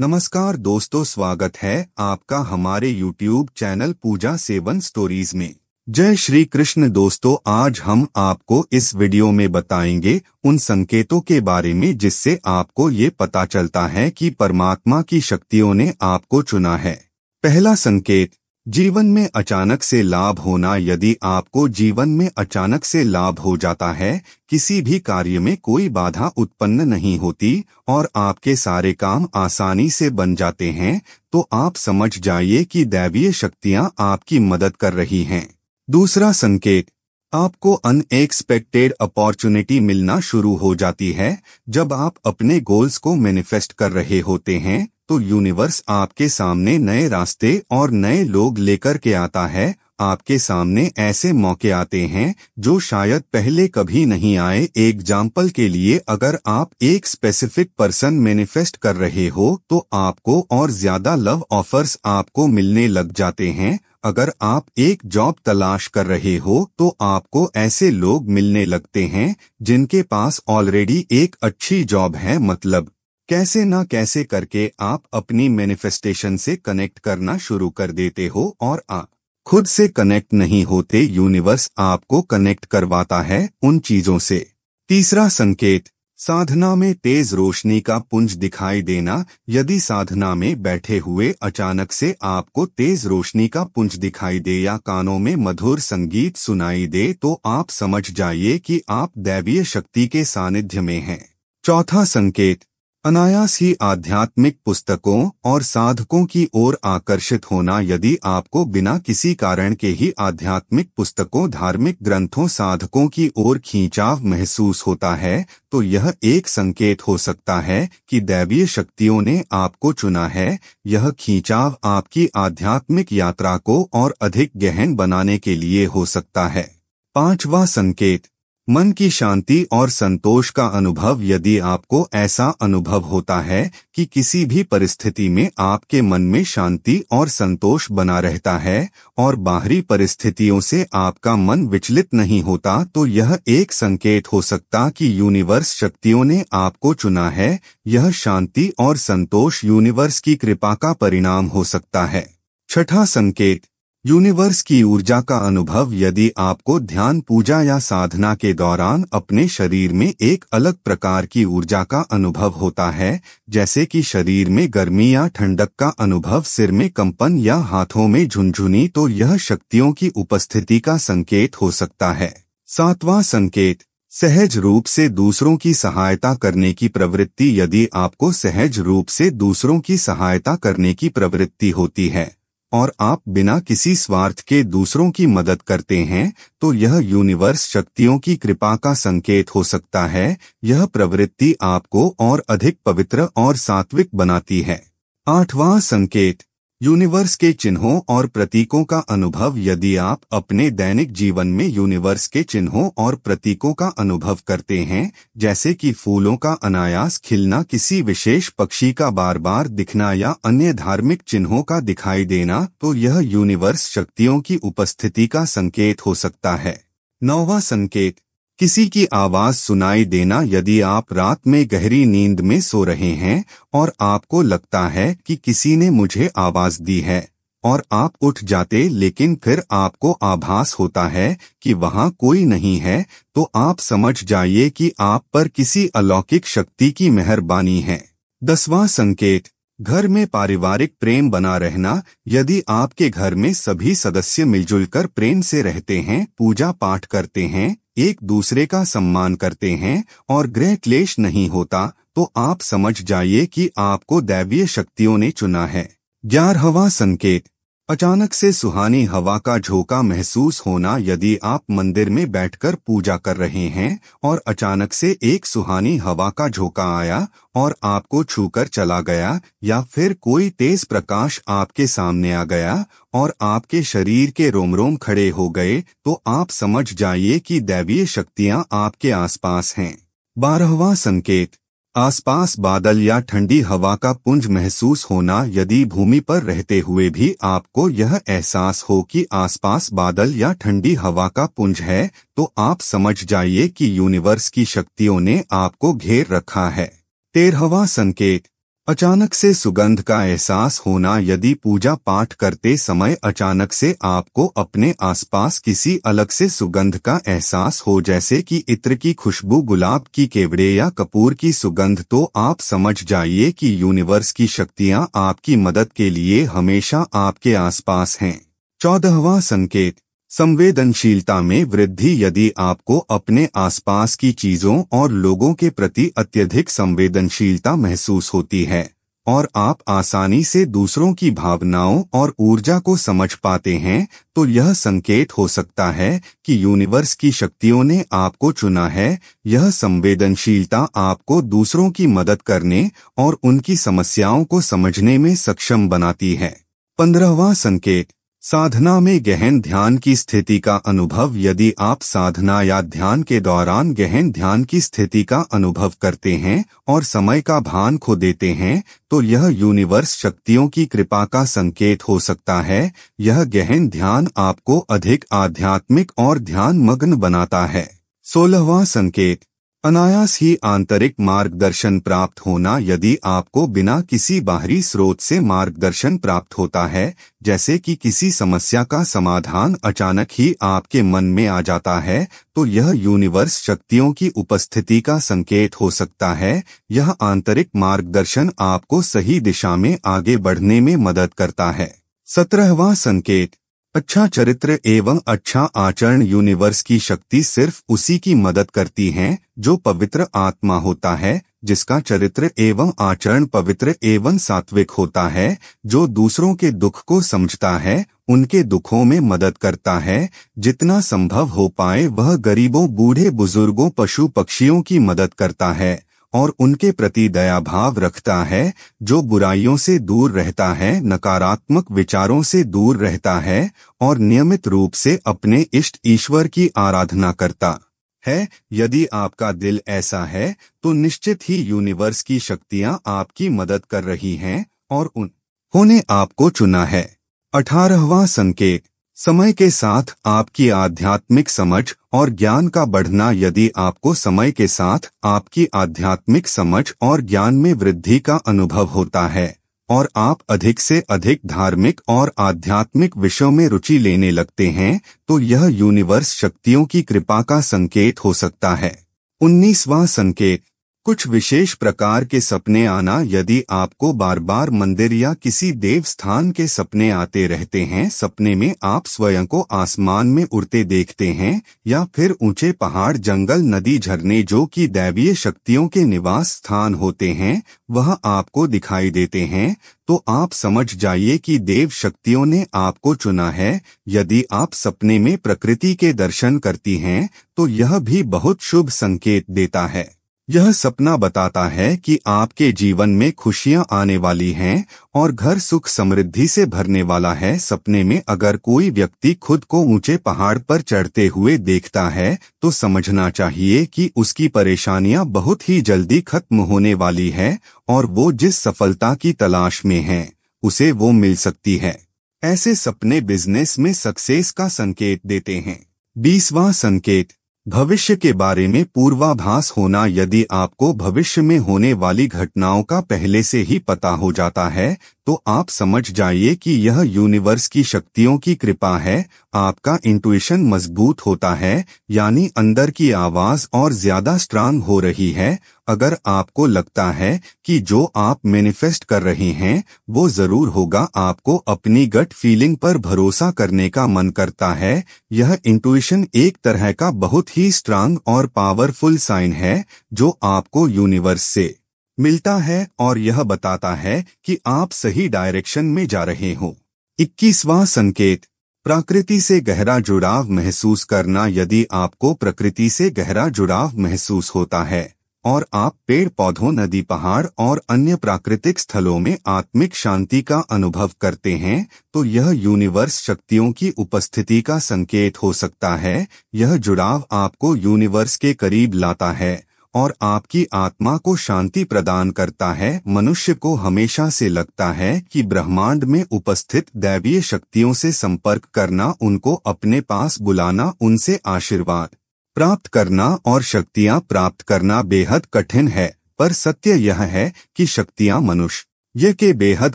नमस्कार दोस्तों, स्वागत है आपका हमारे YouTube चैनल पूजा सेवन स्टोरीज में। जय श्री कृष्ण दोस्तों, आज हम आपको इस वीडियो में बताएंगे उन संकेतों के बारे में जिससे आपको ये पता चलता है कि परमात्मा की शक्तियों ने आपको चुना है। पहला संकेत, जीवन में अचानक से लाभ होना। यदि आपको जीवन में अचानक से लाभ हो जाता है, किसी भी कार्य में कोई बाधा उत्पन्न नहीं होती और आपके सारे काम आसानी से बन जाते हैं, तो आप समझ जाइए कि दैवीय शक्तियां आपकी मदद कर रही हैं। दूसरा संकेत, आपको अनएक्सपेक्टेड अपॉर्चुनिटी मिलना शुरू हो जाती है। जब आप अपने गोल्स को मैनिफेस्ट कर रहे होते हैं तो यूनिवर्स आपके सामने नए रास्ते और नए लोग लेकर के आता है। आपके सामने ऐसे मौके आते हैं जो शायद पहले कभी नहीं आए। एग्जाम्पल के लिए, अगर आप एक स्पेसिफिक पर्सन मैनिफेस्ट कर रहे हो तो आपको और ज्यादा लव ऑफर्स आपको मिलने लग जाते हैं। अगर आप एक जॉब तलाश कर रहे हो तो आपको ऐसे लोग मिलने लगते हैं जिनके पास ऑलरेडी एक अच्छी जॉब है। मतलब कैसे ना कैसे करके आप अपनी मैनिफेस्टेशन से कनेक्ट करना शुरू कर देते हो और आप खुद से कनेक्ट नहीं होते, यूनिवर्स आपको कनेक्ट करवाता है उन चीजों से। तीसरा संकेत, साधना में तेज रोशनी का पुंज दिखाई देना। यदि साधना में बैठे हुए अचानक से आपको तेज रोशनी का पुंज दिखाई दे या कानों में मधुर संगीत सुनाई दे, तो आप समझ जाइए कि आप दैवीय शक्ति के सानिध्य में हैं। चौथा संकेत, अनायास ही आध्यात्मिक पुस्तकों और साधकों की ओर आकर्षित होना। यदि आपको बिना किसी कारण के ही आध्यात्मिक पुस्तकों, धार्मिक ग्रंथों, साधकों की ओर खींचाव महसूस होता है, तो यह एक संकेत हो सकता है कि दैवीय शक्तियों ने आपको चुना है। यह खींचाव आपकी आध्यात्मिक यात्रा को और अधिक गहन बनाने के लिए हो सकता है। पांचवा संकेत, मन की शांति और संतोष का अनुभव। यदि आपको ऐसा अनुभव होता है कि किसी भी परिस्थिति में आपके मन में शांति और संतोष बना रहता है और बाहरी परिस्थितियों से आपका मन विचलित नहीं होता, तो यह एक संकेत हो सकता कि यूनिवर्स शक्तियों ने आपको चुना है। यह शांति और संतोष यूनिवर्स की कृपा का परिणाम हो सकता है। छठा संकेत, यूनिवर्स की ऊर्जा का अनुभव। यदि आपको ध्यान, पूजा या साधना के दौरान अपने शरीर में एक अलग प्रकार की ऊर्जा का अनुभव होता है, जैसे कि शरीर में गर्मी या ठंडक का अनुभव, सिर में कंपन या हाथों में झुनझुनी, तो यह शक्तियों की उपस्थिति का संकेत हो सकता है। सातवां संकेत, सहज रूप से दूसरों की सहायता करने की प्रवृत्ति। यदि आपको सहज रूप से दूसरों की सहायता करने की प्रवृत्ति होती है और आप बिना किसी स्वार्थ के दूसरों की मदद करते हैं, तो यह यूनिवर्स शक्तियों की कृपा का संकेत हो सकता है। यह प्रवृत्ति आपको और अधिक पवित्र और सात्विक बनाती है। आठवां संकेत, यूनिवर्स के चिन्हों और प्रतीकों का अनुभव। यदि आप अपने दैनिक जीवन में यूनिवर्स के चिन्हों और प्रतीकों का अनुभव करते हैं, जैसे कि फूलों का अनायास खिलना, किसी विशेष पक्षी का बार बार दिखना या अन्य धार्मिक चिन्हों का दिखाई देना, तो यह यूनिवर्स शक्तियों की उपस्थिति का संकेत हो सकता है। नौवां संकेत, किसी की आवाज सुनाई देना। यदि आप रात में गहरी नींद में सो रहे हैं और आपको लगता है कि किसी ने मुझे आवाज दी है और आप उठ जाते, लेकिन फिर आपको आभास होता है कि वहां कोई नहीं है, तो आप समझ जाइए कि आप पर किसी अलौकिक शक्ति की मेहरबानी है। 10वां संकेत, घर में पारिवारिक प्रेम बना रहना। यदि आपके घर में सभी सदस्य मिलजुल कर प्रेम से रहते हैं, पूजा पाठ करते हैं, एक दूसरे का सम्मान करते हैं और गृह क्लेश नहीं होता, तो आप समझ जाइए कि आपको दैवीय शक्तियों ने चुना है। 11वां संकेत, अचानक से सुहानी हवा का झोंका महसूस होना। यदि आप मंदिर में बैठकर पूजा कर रहे हैं और अचानक से एक सुहानी हवा का झोंका आया और आपको छूकर चला गया, या फिर कोई तेज प्रकाश आपके सामने आ गया और आपके शरीर के रोम-रोम खड़े हो गए, तो आप समझ जाइए कि दैवीय शक्तियां आपके आसपास हैं। 12वां संकेत, आसपास बादल या ठंडी हवा का पुंज महसूस होना। यदि भूमि पर रहते हुए भी आपको यह एहसास हो कि आसपास बादल या ठंडी हवा का पुंज है, तो आप समझ जाइए कि यूनिवर्स की शक्तियों ने आपको घेर रखा है। 13वां संकेत, अचानक से सुगंध का एहसास होना, यदि पूजा पाठ करते समय अचानक से आपको अपने आसपास किसी अलग से सुगंध का एहसास हो, जैसे कि इत्र की खुशबू, गुलाब की केवड़े या कपूर की सुगंध, तो आप समझ जाइए कि यूनिवर्स की शक्तियां आपकी मदद के लिए हमेशा आपके आसपास हैं। 14वां संकेत, संवेदनशीलता में वृद्धि। यदि आपको अपने आसपास की चीजों और लोगों के प्रति अत्यधिक संवेदनशीलता महसूस होती है और आप आसानी से दूसरों की भावनाओं और ऊर्जा को समझ पाते हैं, तो यह संकेत हो सकता है कि यूनिवर्स की शक्तियों ने आपको चुना है। यह संवेदनशीलता आपको दूसरों की मदद करने और उनकी समस्याओं को समझने में सक्षम बनाती है। 15वां संकेत, साधना में गहन ध्यान की स्थिति का अनुभव। यदि आप साधना या ध्यान के दौरान गहन ध्यान की स्थिति का अनुभव करते हैं और समय का भान खो देते हैं, तो यह यूनिवर्स शक्तियों की कृपा का संकेत हो सकता है। यह गहन ध्यान आपको अधिक आध्यात्मिक और ध्यान मग्न बनाता है। 16वां संकेत, अनायास ही आंतरिक मार्गदर्शन प्राप्त होना। यदि आपको बिना किसी बाहरी स्रोत से मार्गदर्शन प्राप्त होता है, जैसे कि किसी समस्या का समाधान अचानक ही आपके मन में आ जाता है, तो यह यूनिवर्स शक्तियों की उपस्थिति का संकेत हो सकता है। यह आंतरिक मार्गदर्शन आपको सही दिशा में आगे बढ़ने में मदद करता है। 17वां संकेत, अच्छा चरित्र एवं अच्छा आचरण। यूनिवर्स की शक्ति सिर्फ उसी की मदद करती है जो पवित्र आत्मा होता है, जिसका चरित्र एवं आचरण पवित्र एवं सात्विक होता है, जो दूसरों के दुख को समझता है, उनके दुखों में मदद करता है, जितना संभव हो पाए वह गरीबों, बूढ़े बुजुर्गों, पशु पक्षियों की मदद करता है और उनके प्रति दया भाव रखता है, जो बुराइयों से दूर रहता है, नकारात्मक विचारों से दूर रहता है और नियमित रूप से अपने इष्ट ईश्वर की आराधना करता है। यदि आपका दिल ऐसा है, तो निश्चित ही यूनिवर्स की शक्तियां आपकी मदद कर रही हैं और उन्होंने आपको चुना है। 18वां संकेत, समय के साथ आपकी आध्यात्मिक समझ और ज्ञान का बढ़ना। यदि आपको समय के साथ आपकी आध्यात्मिक समझ और ज्ञान में वृद्धि का अनुभव होता है और आप अधिक से अधिक धार्मिक और आध्यात्मिक विषयों में रुचि लेने लगते हैं, तो यह यूनिवर्स शक्तियों की कृपा का संकेत हो सकता है। 19वां संकेत, कुछ विशेष प्रकार के सपने आना। यदि आपको बार बार मंदिर या किसी देव स्थान के सपने आते रहते हैं, सपने में आप स्वयं को आसमान में उड़ते देखते हैं या फिर ऊंचे पहाड़, जंगल, नदी, झरने जो कि दैवीय शक्तियों के निवास स्थान होते हैं, वह आपको दिखाई देते हैं, तो आप समझ जाइए कि देव शक्तियों ने आपको चुना है। यदि आप सपने में प्रकृति के दर्शन करती हैं, तो यह भी बहुत शुभ संकेत देता है। यह सपना बताता है कि आपके जीवन में खुशियां आने वाली हैं और घर सुख समृद्धि से भरने वाला है। सपने में अगर कोई व्यक्ति खुद को ऊंचे पहाड़ पर चढ़ते हुए देखता है, तो समझना चाहिए कि उसकी परेशानियां बहुत ही जल्दी खत्म होने वाली है और वो जिस सफलता की तलाश में है, उसे वो मिल सकती है। ऐसे सपने बिजनेस में सक्सेस का संकेत देते हैं। 20वां संकेत, भविष्य के बारे में पूर्वाभास होना। यदि आपको भविष्य में होने वाली घटनाओं का पहले से ही पता हो जाता है, तो आप समझ जाइए कि यह यूनिवर्स की शक्तियों की कृपा है। आपका इंट्यूशन मजबूत होता है, यानी अंदर की आवाज और ज्यादा स्ट्रांग हो रही है। अगर आपको लगता है कि जो आप मैनिफेस्ट कर रहे हैं वो जरूर होगा, आपको अपनी गट फीलिंग पर भरोसा करने का मन करता है। यह इंट्यूशन एक तरह का बहुत ही स्ट्रांग और पावरफुल साइन है जो आपको यूनिवर्स से मिलता है और यह बताता है कि आप सही डायरेक्शन में जा रहे हो। 21वां संकेत, प्रकृति से गहरा जुड़ाव महसूस करना। यदि आपको प्रकृति से गहरा जुड़ाव महसूस होता है और आप पेड़ पौधों, नदी, पहाड़ और अन्य प्राकृतिक स्थलों में आत्मिक शांति का अनुभव करते हैं, तो यह यूनिवर्स शक्तियों की उपस्थिति का संकेत हो सकता है। यह जुड़ाव आपको यूनिवर्स के करीब लाता है और आपकी आत्मा को शांति प्रदान करता है। मनुष्य को हमेशा से लगता है कि ब्रह्मांड में उपस्थित दैवीय शक्तियों से संपर्क करना, उनको अपने पास बुलाना, उनसे आशीर्वाद प्राप्त करना और शक्तियां प्राप्त करना बेहद कठिन है। पर सत्य यह है कि शक्तियां मनुष्य के बेहद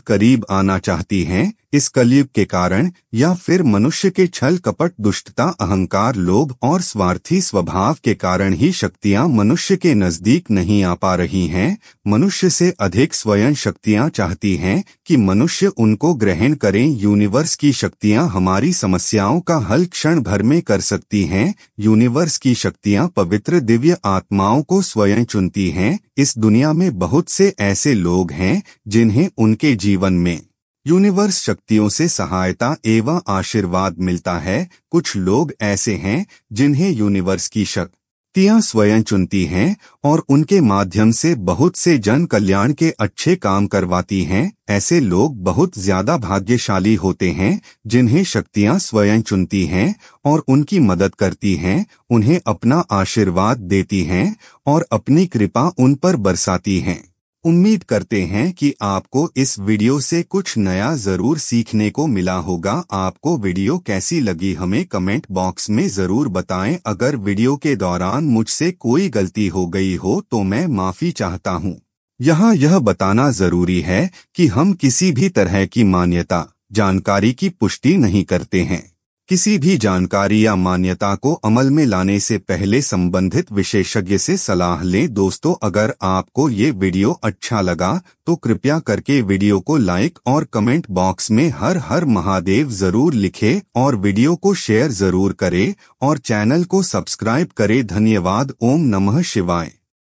करीब आना चाहती हैं। इस कलयुग के कारण या फिर मनुष्य के छल कपट, दुष्टता, अहंकार, लोभ और स्वार्थी स्वभाव के कारण ही शक्तियां मनुष्य के नजदीक नहीं आ पा रही हैं। मनुष्य से अधिक स्वयं शक्तियां चाहती हैं कि मनुष्य उनको ग्रहण करें। यूनिवर्स की शक्तियां हमारी समस्याओं का हल क्षण भर में कर सकती हैं। यूनिवर्स की शक्तियां पवित्र दिव्य आत्माओं को स्वयं चुनती हैं। इस दुनिया में बहुत से ऐसे लोग हैं जिन्हें उनके जीवन में यूनिवर्स शक्तियों से सहायता एवं आशीर्वाद मिलता है। कुछ लोग ऐसे हैं जिन्हें यूनिवर्स की शक्तियां स्वयं चुनती हैं और उनके माध्यम से बहुत से जन कल्याण के अच्छे काम करवाती हैं। ऐसे लोग बहुत ज्यादा भाग्यशाली होते हैं जिन्हें शक्तियां स्वयं चुनती हैं और उनकी मदद करती हैं, उन्हें अपना आशीर्वाद देती हैं और अपनी कृपा उन पर बरसाती हैं। उम्मीद करते हैं कि आपको इस वीडियो से कुछ नया जरूर सीखने को मिला होगा। आपको वीडियो कैसी लगी हमें कमेंट बॉक्स में जरूर बताएं। अगर वीडियो के दौरान मुझसे कोई गलती हो गई हो तो मैं माफी चाहता हूं। यहाँ यह बताना जरूरी है कि हम किसी भी तरह की मान्यता, जानकारी की पुष्टि नहीं करते हैं। किसी भी जानकारी या मान्यता को अमल में लाने से पहले संबंधित विशेषज्ञ से सलाह लें। दोस्तों, अगर आपको ये वीडियो अच्छा लगा तो कृपया करके वीडियो को लाइक और कमेंट बॉक्स में हर हर महादेव जरूर लिखें और वीडियो को शेयर जरूर करें और चैनल को सब्सक्राइब करें। धन्यवाद। ओम नमः शिवाय।